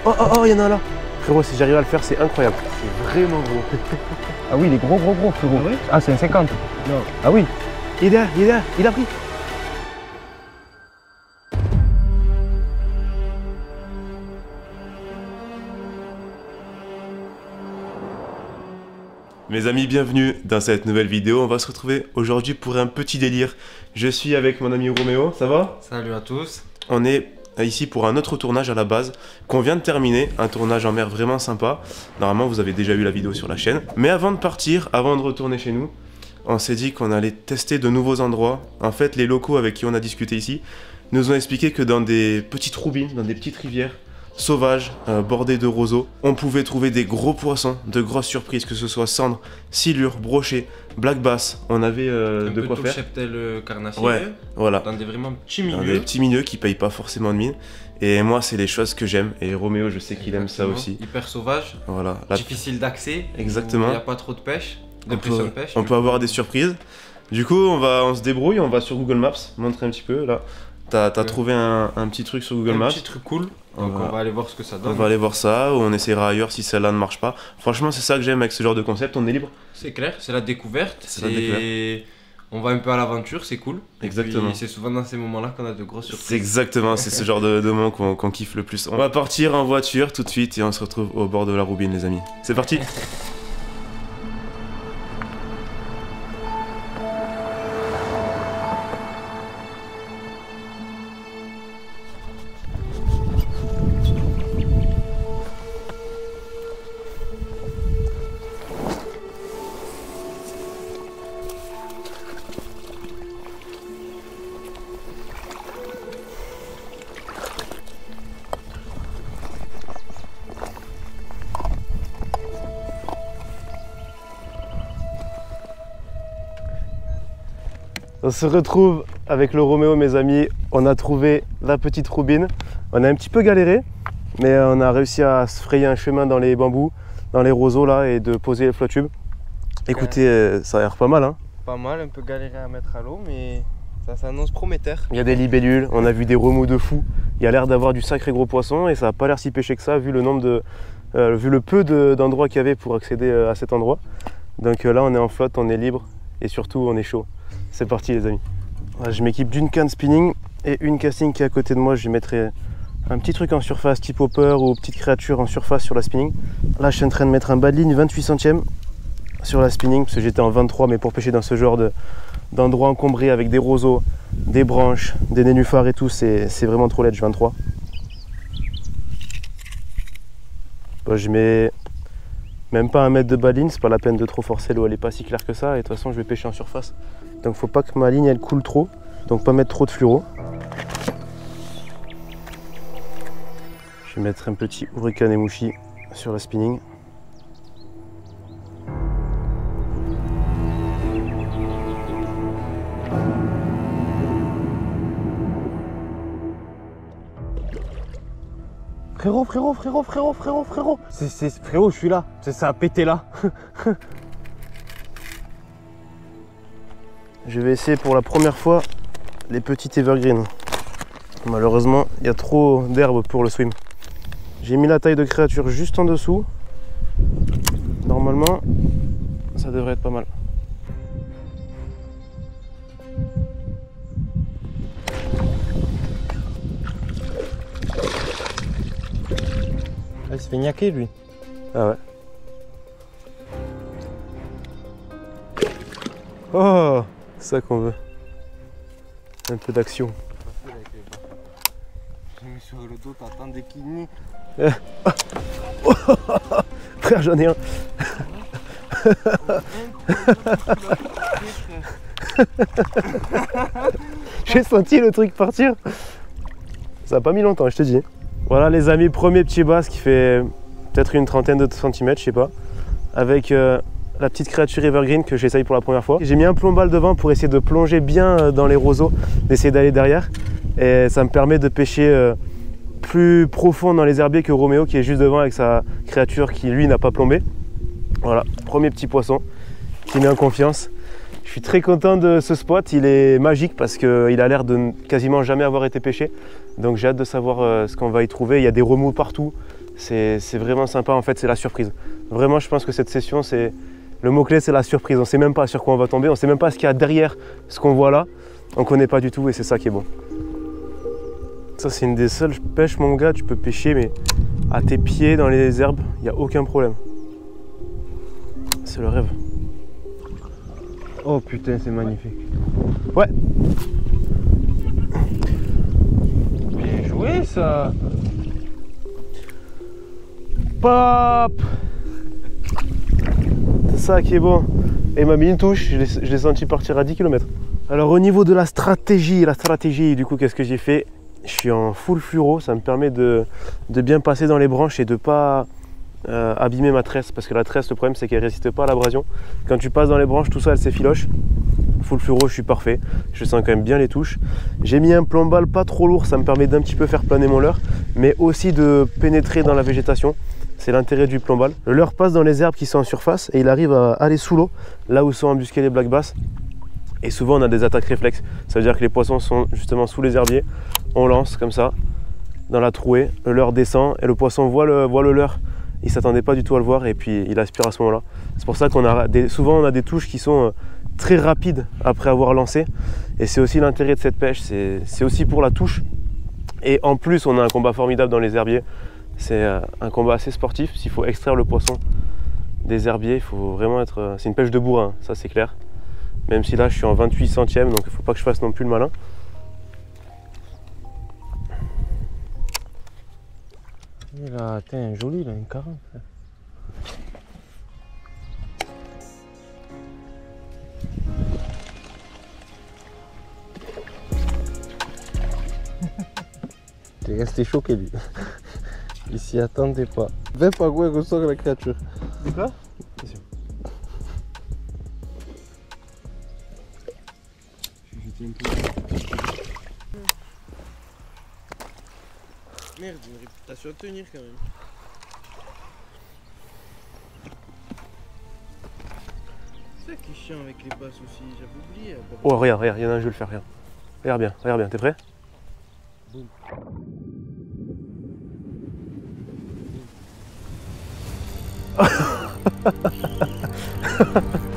Oh, oh, oh, il y en a un là. Frérot, si j'arrive à le faire, c'est incroyable. C'est vraiment gros. Ah oui, il est gros, frérot. Ah, ouais, Ah, c'est un 50. non. Ah oui. Il est là, il a pris. Mes amis, bienvenue dans cette nouvelle vidéo. On va se retrouver aujourd'hui pour un petit délire. Je suis avec mon ami Roméo, ça va? Salut à tous. On est ici pour un autre tournage à la base qu'on vient de terminer, un tournage en mer vraiment sympa. Normalement vous avez déjà vu la vidéo sur la chaîne. Mais avant de partir, avant de retourner chez nous, on s'est dit qu'on allait tester de nouveaux endroits. En fait, les locaux avec qui on a discuté ici nous ont expliqué que dans des petites roubines, dans des petites rivières sauvages, bordées de roseaux, on pouvait trouver des gros poissons, de grosses surprises, que ce soit cendres, silures, brochets, black bass. On avait de quoi faire. Cheptel carnassier. Ouais, voilà. Dans des vraiment petits Dans milieux. des petits milieux qui payent pas forcément de mine. Et moi, c'est les choses que j'aime. Et Roméo, je sais qu'il aime ça aussi. Hyper sauvage. Voilà. Difficile d'accès. Exactement. Il n'y a pas trop de pêche. De pression de pêche. On peut avoir des surprises. Du coup, on se débrouille. On va sur Google Maps. Montrer un petit peu. Là, t'as trouvé un petit truc sur Google Maps. Un petit truc cool. Donc on va aller voir ce que ça donne. On va aller voir ça. Ou on essaiera ailleurs si celle-là ne marche pas. Franchement, c'est ça que j'aime avec ce genre de concept. On est libre. C'est clair. C'est la découverte. C'est la découverte. On va un peu à l'aventure, c'est cool. Exactement. C'est souvent dans ces moments-là qu'on a de grosses surprises. C'est exactement, c'est ce genre de moment qu'on kiffe le plus. On va partir en voiture tout de suite et on se retrouve au bord de la Roubine, les amis. C'est parti. On se retrouve avec le Roméo, mes amis. On a trouvé la petite roubine. On a un petit peu galéré, mais on a réussi à se frayer un chemin dans les bambous, dans les roseaux là, et de poser les flottubes. Écoutez, ça a l'air pas mal, hein. Pas mal, un peu galéré à mettre à l'eau, mais ça s'annonce prometteur. Il y a des libellules, on a vu des remous de fou. Il y a l'air d'avoir du sacré gros poisson et ça n'a pas l'air si pêché que ça, vu le nombre vu le peu d'endroits qu'il y avait pour accéder à cet endroit. Donc là, on est en flotte, on est libre et surtout, on est chaud. C'est parti les amis. Voilà, je m'équipe d'une canne spinning et une casting qui est à côté de moi. Je mettrai un petit truc en surface type hopper ou petite créature en surface sur la spinning. Là je suis en train de mettre un bas de ligne 28 centièmes sur la spinning parce que j'étais en 23, mais pour pêcher dans ce genre d'endroit encombré avec des roseaux, des branches, des nénuphars et tout, c'est vraiment trop laid, 23. Bon, je mets même pas un mètre de bas de ligne, c'est pas la peine de trop forcer, l'eau elle est pas si claire que ça et de toute façon je vais pêcher en surface. Donc faut pas que ma ligne elle coule trop, donc pas mettre trop de fluoro. Je vais mettre un petit Hurricane Emushi sur la spinning. Frérot. Frérot, je suis là. Ça a pété là. Je vais essayer pour la première fois les petites evergreen. Malheureusement, il y a trop d'herbe pour le swim. J'ai mis la taille de créature juste en dessous. Normalement, ça devrait être pas mal. Ah, il se fait niaquer lui. Ah ouais. Oh, c'est ça qu'on veut. Un peu d'action. J'ai mis sur le dos, t'attendais qu'il nie. Frère, j'en ai un. J'ai senti le truc partir. Ça n'a pas mis longtemps, je te dis. Voilà les amis, premier petit bass qui fait peut-être une trentaine de centimètres, je sais pas. Avec la petite créature evergreen que j'essaye pour la première fois. J'ai mis un plombal devant pour essayer de plonger bien dans les roseaux, d'essayer d'aller derrière. Et ça me permet de pêcher plus profond dans les herbiers que Roméo qui est juste devant avec sa créature qui lui n'a pas plombé. Voilà, premier petit poisson qui met en confiance. Je suis très content de ce spot, il est magique parce qu'il a l'air de quasiment jamais avoir été pêché. Donc j'ai hâte de savoir ce qu'on va y trouver. Il y a des remous partout, C'est vraiment sympa, en fait, c'est la surprise. Vraiment, je pense que cette session, c'est le mot-clé, c'est la surprise. On ne sait même pas sur quoi on va tomber, on ne sait même pas ce qu'il y a derrière ce qu'on voit là. On ne connaît pas du tout et c'est ça qui est bon. Ça, c'est une des seules pêches, mon gars, tu peux pêcher, mais à tes pieds dans les herbes, il n'y a aucun problème. C'est le rêve. Oh putain, c'est magnifique. Ouais. Bien joué ça. Pop. C'est ça qui est bon. Et il m'a mis une touche, je l'ai senti partir à 10 km. Alors au niveau de la stratégie, du coup, qu'est-ce que j'ai fait? Je suis en full fluoro, ça me permet de bien passer dans les branches et de ne pas abîmer ma tresse. Parce que la tresse, le problème, c'est qu'elle ne résiste pas à l'abrasion. Quand tu passes dans les branches, tout ça, elle s'effiloche. Full fluoro, je suis parfait. Je sens quand même bien les touches. J'ai mis un plombal pas trop lourd, ça me permet d'un petit peu faire planer mon leurre, mais aussi de pénétrer dans la végétation. C'est l'intérêt du plombal. Le leurre passe dans les herbes qui sont en surface et il arrive à aller sous l'eau, là où sont embusqués les black bass. Et souvent on a des attaques réflexes. Ça veut dire que les poissons sont justement sous les herbiers. On lance comme ça, dans la trouée, le leurre descend et le poisson voit le leurre. Il ne s'attendait pas du tout à le voir et puis il aspire à ce moment-là. C'est pour ça qu'on a souvent on a des touches qui sont très rapides après avoir lancé. Et c'est aussi l'intérêt de cette pêche, c'est aussi pour la touche. Et en plus on a un combat formidable dans les herbiers. C'est un combat assez sportif. S'il faut extraire le poisson des herbiers, il faut vraiment être... C'est une pêche de bourrin, ça c'est clair. Même si là je suis en 28 centièmes, donc il ne faut pas que je fasse non plus le malin. Il a un joli, il a une 40. T'es resté choqué lui. Il s'y attendait pas. Ve pas quoi ressort la créature. C'est quoi? C'est sûr. Merde, j'ai une réputation à tenir quand même. C'est ça qui est chiant avec les basses aussi, j'avais oublié. Oh regarde, il y en a un, je vais le faire, regarde bien, t'es prêt? Boum.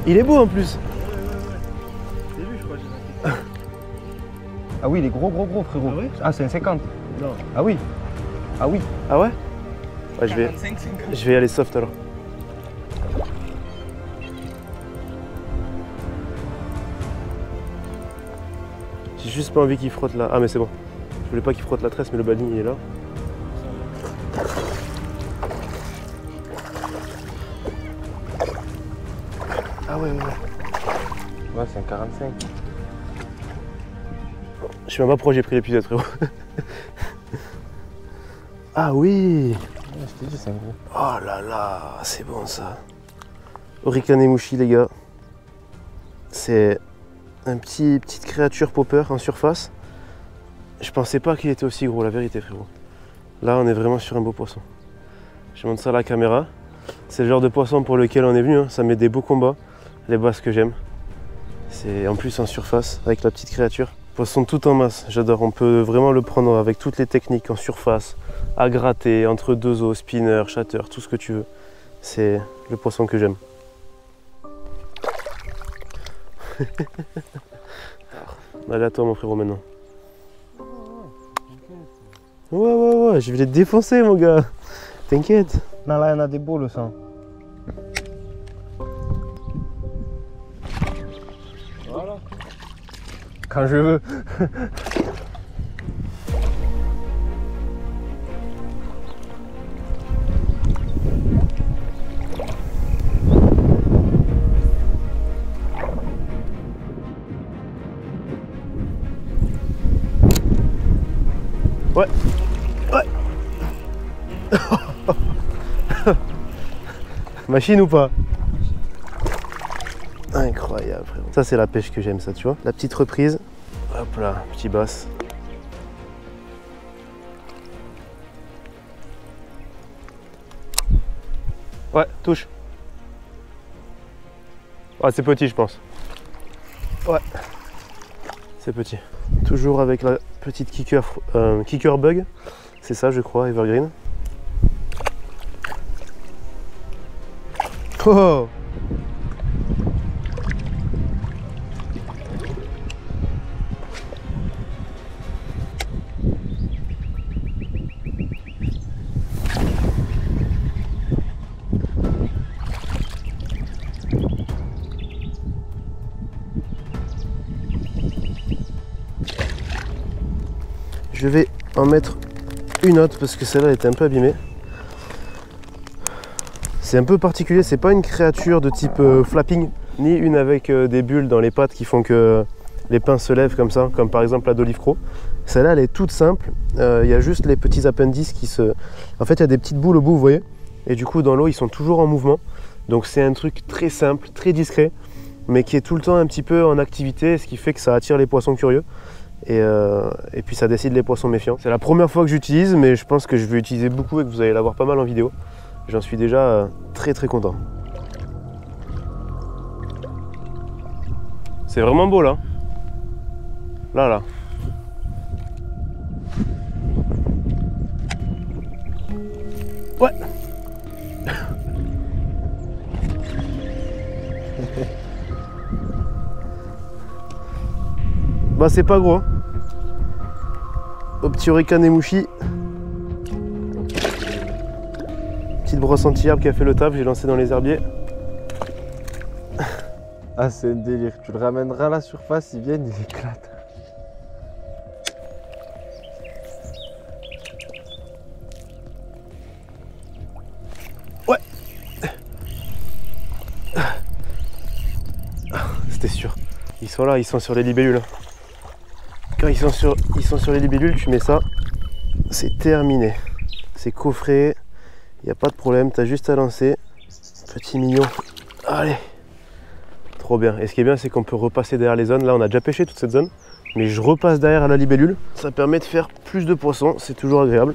Il est beau en plus. C'est lui je crois, j'ai raté. Ah oui, il est gros frérot. Ah ouais? Ah, c'est un 50. Non. Ah oui. Ah oui. Ah ouais? Ouais, 45, 50. je vais aller soft alors. J'ai juste pas envie qu'il frotte là. Ah mais c'est bon. Je voulais pas qu'il frotte la tresse mais le baling il est là. Ah ouais. Ouais, c'est un 45. Je sais même pas pourquoi j'ai pris l'épisode frérot. Ah oui. Ouais, je t'ai dit, c'est un gros. Oh là là, c'est bon ça. Orikanemushi les gars. C'est une petite créature popper en surface. Je pensais pas qu'il était aussi gros, la vérité frérot. Là on est vraiment sur un beau poisson. Je montre ça à la caméra. C'est le genre de poisson pour lequel on est venu, hein. Ça met des beaux combats, les basses que j'aime. C'est en plus en surface avec la petite créature. Poisson tout en masse, j'adore. On peut vraiment le prendre avec toutes les techniques en surface, à gratter, entre deux os, spinner, shatter, tout ce que tu veux. C'est le poisson que j'aime. Allez à toi mon frérot maintenant. Ouais, je vais les défoncer mon gars. T'inquiète. Non, là, il y en a des beaux le sang. Voilà. Quand je veux. Ouais. Machine ou pas? Incroyable frérot. Ça c'est la pêche que j'aime ça, tu vois. La petite reprise. Hop là, petit basse. Ouais, touche. Ouais, c'est petit je pense. Ouais. C'est petit. Toujours avec la petite kicker bug. C'est ça je crois, Evergreen. Oh! Je vais en mettre une autre parce que celle-là était un peu abîmée. C'est un peu particulier, c'est pas une créature de type flapping, ni une avec des bulles dans les pattes qui font que les pinces se lèvent comme ça, comme par exemple la d'Olive Crow. Celle-là, elle est toute simple, il y a juste les petits appendices qui se... En fait, il y a des petites boules au bout, vous voyez, et du coup, dans l'eau, ils sont toujours en mouvement. Donc c'est un truc très simple, très discret, mais qui est tout le temps un petit peu en activité, ce qui fait que ça attire les poissons curieux. Et puis ça décide les poissons méfiants. C'est la première fois que j'utilise, mais je pense que je vais utiliser beaucoup et que vous allez l'avoir pas mal en vidéo. J'en suis déjà très très content. C'est vraiment beau là. Là. Ouais. Bah c'est pas gros. Au petit Orican Emouchi. Petite brosse anti-herbe qui a fait le taf, j'ai lancé dans les herbiers. Ah, c'est un délire. Tu le ramèneras à la surface, il vient, il éclate. Ouais. C'était sûr. Ils sont là, ils sont sur les libellules. Quand ils sont sur les libellules, tu mets ça, c'est terminé. C'est coffré, il n'y a pas de problème, tu as juste à lancer. Petit mignon. Allez. Trop bien. Et ce qui est bien, c'est qu'on peut repasser derrière les zones. Là, on a déjà pêché toute cette zone, mais je repasse derrière à la libellule. Ça permet de faire plus de poissons, c'est toujours agréable.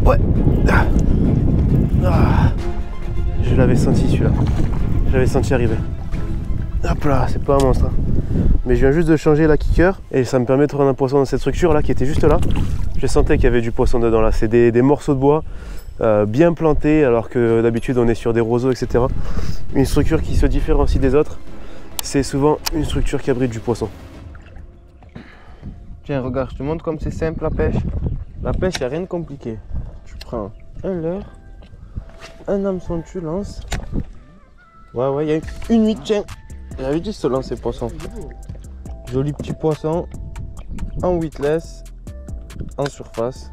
Ouais. Ah. Je l'avais senti celui-là. Je l'avais senti arriver. Hop là, c'est pas un monstre. Hein. Mais je viens juste de changer la kicker et ça me permet de prendre un poisson dans cette structure là qui était juste là. Je sentais qu'il y avait du poisson dedans là. C'est des morceaux de bois bien plantés alors que d'habitude on est sur des roseaux, etc. Une structure qui se différencie des autres, c'est souvent une structure qui abrite du poisson. Tiens, regarde, je te montre comme c'est simple la pêche. La pêche, il n'y a rien de compliqué. Tu prends un leurre, un hameçon, tu lances. Ouais, il y a une huître, tiens. J'avais dit se lancer poisson. Joli petit poisson en weedless, en surface.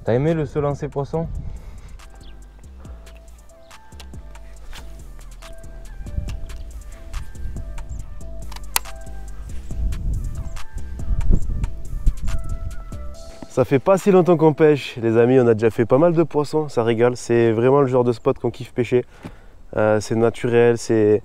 T'as aimé le se lancer poisson? Ça fait pas si longtemps qu'on pêche, les amis, on a déjà fait pas mal de poissons, ça régale, c'est vraiment le genre de spot qu'on kiffe pêcher. C'est naturel, c'est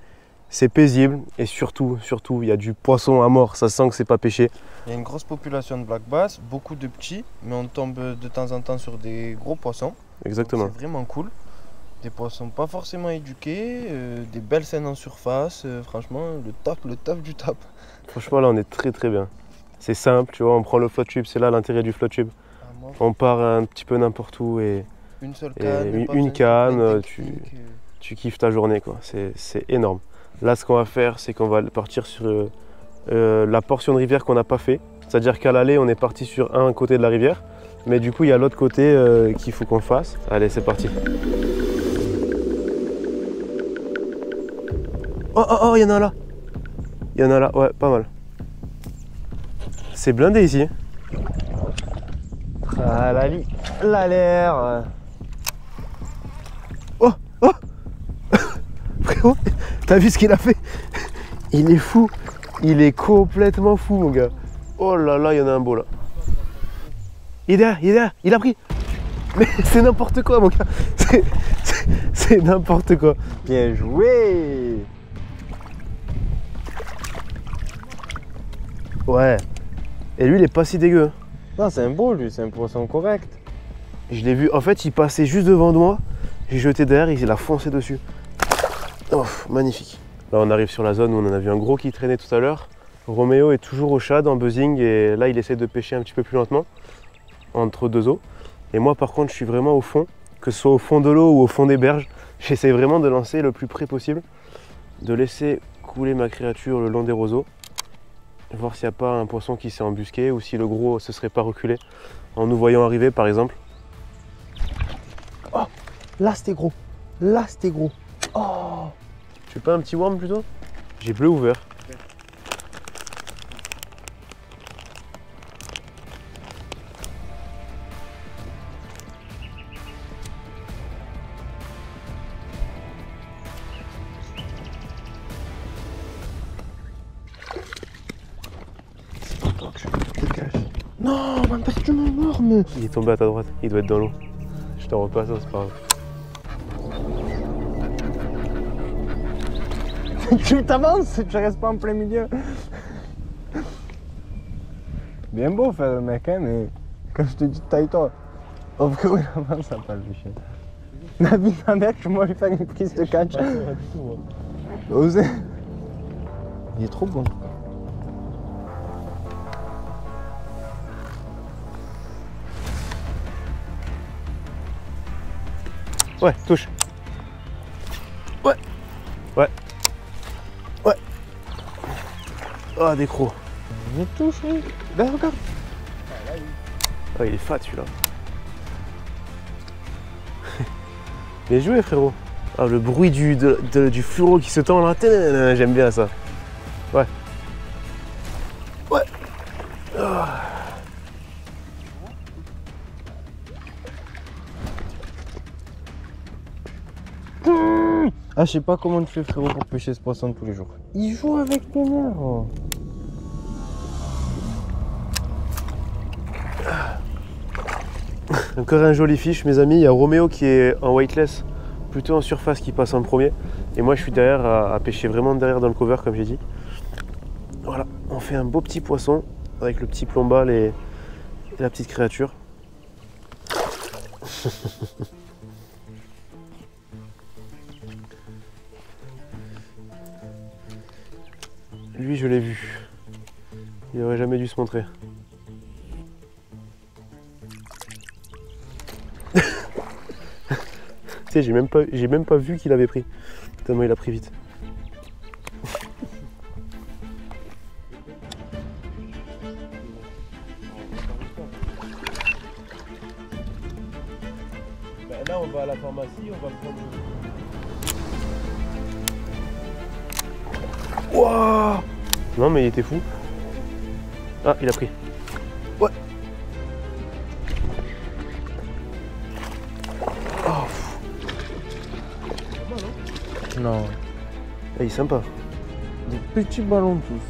paisible et surtout, il y a du poisson à mort, ça sent que c'est pas pêché. Il y a une grosse population de black bass, beaucoup de petits, mais on tombe de temps en temps sur des gros poissons. Exactement. C'est vraiment cool. Des poissons pas forcément éduqués, des belles scènes en surface, franchement, le top du top. Franchement là on est très bien. C'est simple, tu vois, on prend le float tube, c'est là l'intérêt du float tube. On part un petit peu n'importe où et une seule canne, une canne, tu kiffes ta journée quoi, c'est énorme. Là ce qu'on va faire, c'est qu'on va partir sur la portion de rivière qu'on n'a pas fait. C'est-à-dire qu'à l'aller, on est parti sur un côté de la rivière, mais du coup il y a l'autre côté qu'il faut qu'on fasse. Allez, c'est parti. Oh, il y en a là. Il y en a là, ouais, pas mal. C'est blindé ici. Ah, l'air. Oh Frérot, t'as vu ce qu'il a fait? Il est fou. Il est complètement fou, mon gars. Oh là là, il y en a un beau là. Il est derrière, il a pris. Mais c'est n'importe quoi, mon gars. C'est n'importe quoi. Bien joué. Ouais. Et lui, il est pas si dégueu. Non, c'est un beau, lui, c'est un poisson correct. Je l'ai vu, en fait, il passait juste devant de moi. J'ai jeté derrière, il a foncé dessus. Oh, magnifique. Là on arrive sur la zone où on en a vu un gros qui traînait tout à l'heure. Roméo est toujours au shad en buzzing et là il essaie de pêcher un petit peu plus lentement entre deux eaux. Et moi par contre je suis vraiment au fond, que ce soit au fond de l'eau ou au fond des berges. J'essaie vraiment de lancer le plus près possible, de laisser couler ma créature le long des roseaux, voir s'il n'y a pas un poisson qui s'est embusqué ou si le gros se serait pas reculé en nous voyant arriver par exemple. Oh, là c'était gros, là c'était gros. Oh, tu veux pas un petit worm plutôt? J'ai bleu ouvert. non, ma perdu mon worm. Il est tombé à ta droite, il doit être dans l'eau. Je t'en repasse, c'est pas grave. Tu t'avances, tu restes pas en plein milieu. Bien beau faire le mec, hein, mais quand je te dis taille-toi, oh frérot il avance, ça passe le chien. La vie de ma mère, moi lui faire une prise de catch. Osez. Il est trop bon. Ouais, touche. Ouais. Ouais. Ouais. Ah, des crocs. Il touche, oui. Ben regarde. Ah, il est fat celui-là. Bien joué frérot. Ah, le bruit du fluoro qui se tend là. J'aime bien ça. Ouais. Ouais. Ah. Ah, je sais pas comment tu fais frérot pour pêcher ce poisson tous les jours. Il joue avec tes nerfs. Oh. Encore un joli fiche mes amis. Il y a Roméo qui est en weightless, plutôt en surface, qui passe en premier. Et moi je suis derrière à pêcher vraiment derrière dans le cover comme j'ai dit. Voilà, on fait un beau petit poisson avec le petit plombal et la petite créature. Lui, je l'ai vu. Il aurait jamais dû se montrer. Tu sais, j'ai même pas vu qu'il avait pris. Tellement il a pris vite. Là, on va à la pharmacie, on va prendre. Wouah! Non mais il était fou. Ah, il a pris. Ouais. Oh. Non. Ah, il est sympa. Des petits ballons tous.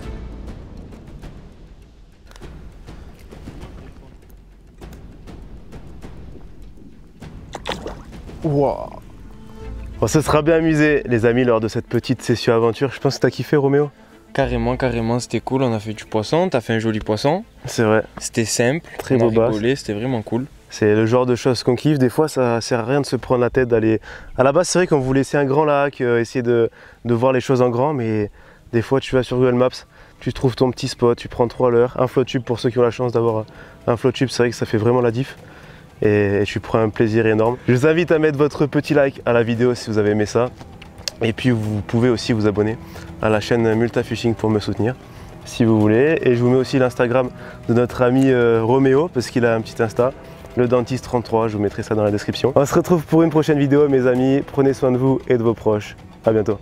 Wow. On se sera bien amusé les amis lors de cette petite session aventure. Je pense que t'as kiffé Roméo. Carrément, carrément, c'était cool. On a fait du poisson, t'as fait un joli poisson. C'est vrai. C'était simple, Très on a beau bass. rigolé, c'était vraiment cool. C'est le genre de choses qu'on kiffe. Des fois, ça sert à rien de se prendre la tête d'aller. À la base, c'est vrai qu'on voulait essayer un grand lac, essayer de voir les choses en grand, mais des fois, tu vas sur Google Maps, tu trouves ton petit spot, tu prends 3 leurres, un float tube pour ceux qui ont la chance d'avoir un float tube, c'est vrai que ça fait vraiment la diff. Et tu prends un plaisir énorme. Je vous invite à mettre votre petit like à la vidéo si vous avez aimé ça. Et puis vous pouvez aussi vous abonner à la chaîne Multa Fishing pour me soutenir si vous voulez. Et je vous mets aussi l'Instagram de notre ami Roméo parce qu'il a un petit Insta, le dentiste 33, je vous mettrai ça dans la description. On se retrouve pour une prochaine vidéo mes amis, prenez soin de vous et de vos proches. À bientôt.